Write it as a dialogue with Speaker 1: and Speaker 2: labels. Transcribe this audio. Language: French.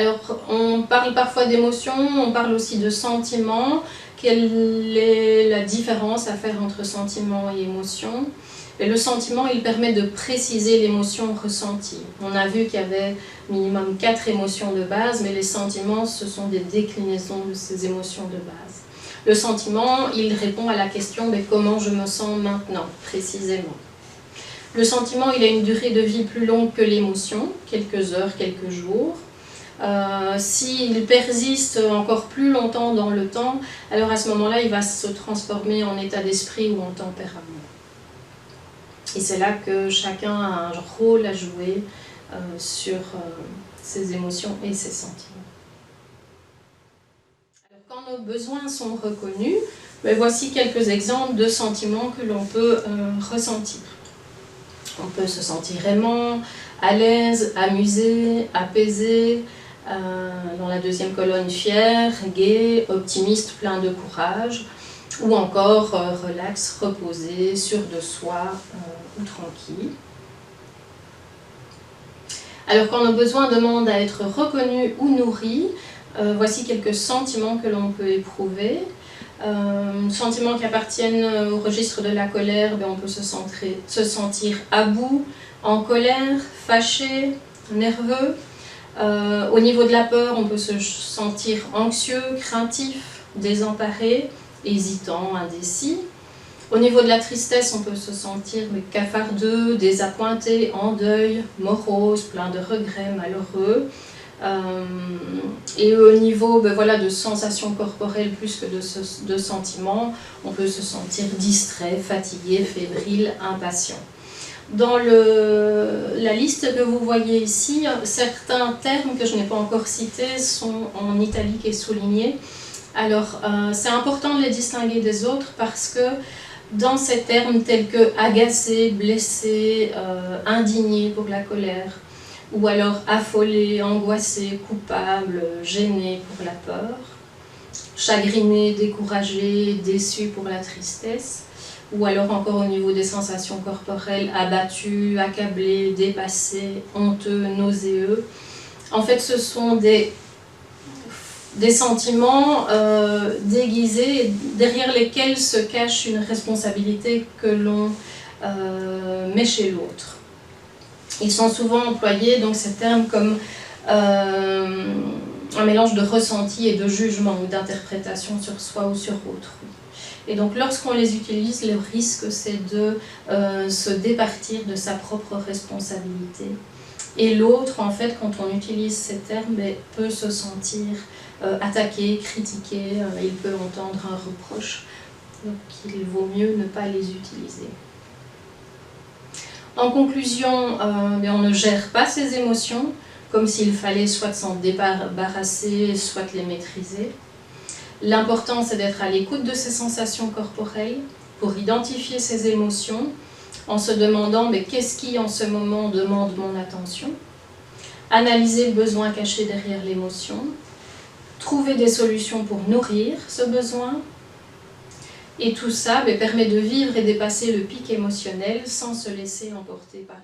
Speaker 1: Alors, on parle parfois d'émotions, on parle aussi de sentiments. Quelle est la différence à faire entre sentiment et émotion? Et le sentiment, il permet de préciser l'émotion ressentie. On a vu qu'il y avait minimum 4 émotions de base, mais les sentiments, ce sont des déclinaisons de ces émotions de base. Le sentiment, il répond à la question de comment je me sens maintenant, précisément. Le sentiment, il a une durée de vie plus longue que l'émotion, quelques heures, quelques jours. S'il persiste encore plus longtemps dans le temps, alors à ce moment-là, il va se transformer en état d'esprit ou en tempérament. Et c'est là que chacun a un rôle à jouer sur ses émotions et ses sentiments. Alors, quand nos besoins sont reconnus, voici quelques exemples de sentiments que l'on peut ressentir. On peut se sentir aimant, à l'aise, amusé, apaisé. Dans la deuxième colonne, fier, gai, optimiste, plein de courage. Ou encore relax, reposé, sûr de soi ou tranquille. Alors quand nos besoins demandent à être reconnus ou nourris, voici quelques sentiments que l'on peut éprouver. Sentiments qui appartiennent au registre de la colère, on peut se sentir à bout, en colère, fâché, nerveux. Au niveau de la peur, on peut se sentir anxieux, craintif, désemparé, hésitant, indécis. Au niveau de la tristesse, on peut se sentir cafardeux, désappointé, en deuil, morose, plein de regrets, malheureux. Et au niveau de sensations corporelles plus que de sentiments, on peut se sentir distrait, fatigué, fébrile, impatient. Dans la liste que vous voyez ici, certains termes que je n'ai pas encore cités sont en italique et soulignés. Alors, c'est important de les distinguer des autres parce que dans ces termes tels que agacé, blessé, indigné pour la colère, ou alors affolé, angoissé, coupable, gêné pour la peur, chagriné, découragé, déçu pour la tristesse, ou alors encore au niveau des sensations corporelles, abattu, accablé, dépassé, honteux, nauséeux. En fait, ce sont des sentiments déguisés derrière lesquels se cache une responsabilité que l'on met chez l'autre. Ils sont souvent employés, donc ces termes, comme un mélange de ressenti et de jugement ou d'interprétation sur soi ou sur autrui. Et donc lorsqu'on les utilise, le risque c'est de se départir de sa propre responsabilité. Et l'autre, en fait, quand on utilise ces termes, peut se sentir attaqué, critiqué, il peut entendre un reproche. Donc il vaut mieux ne pas les utiliser. En conclusion, on ne gère pas ses émotions, comme s'il fallait soit s'en débarrasser, soit les maîtriser. L'important, c'est d'être à l'écoute de ses sensations corporelles pour identifier ses émotions en se demandant qu'est-ce qui en ce moment demande mon attention, analyser le besoin caché derrière l'émotion, trouver des solutions pour nourrir ce besoin, et tout ça permet de vivre et dépasser le pic émotionnel sans se laisser emporter par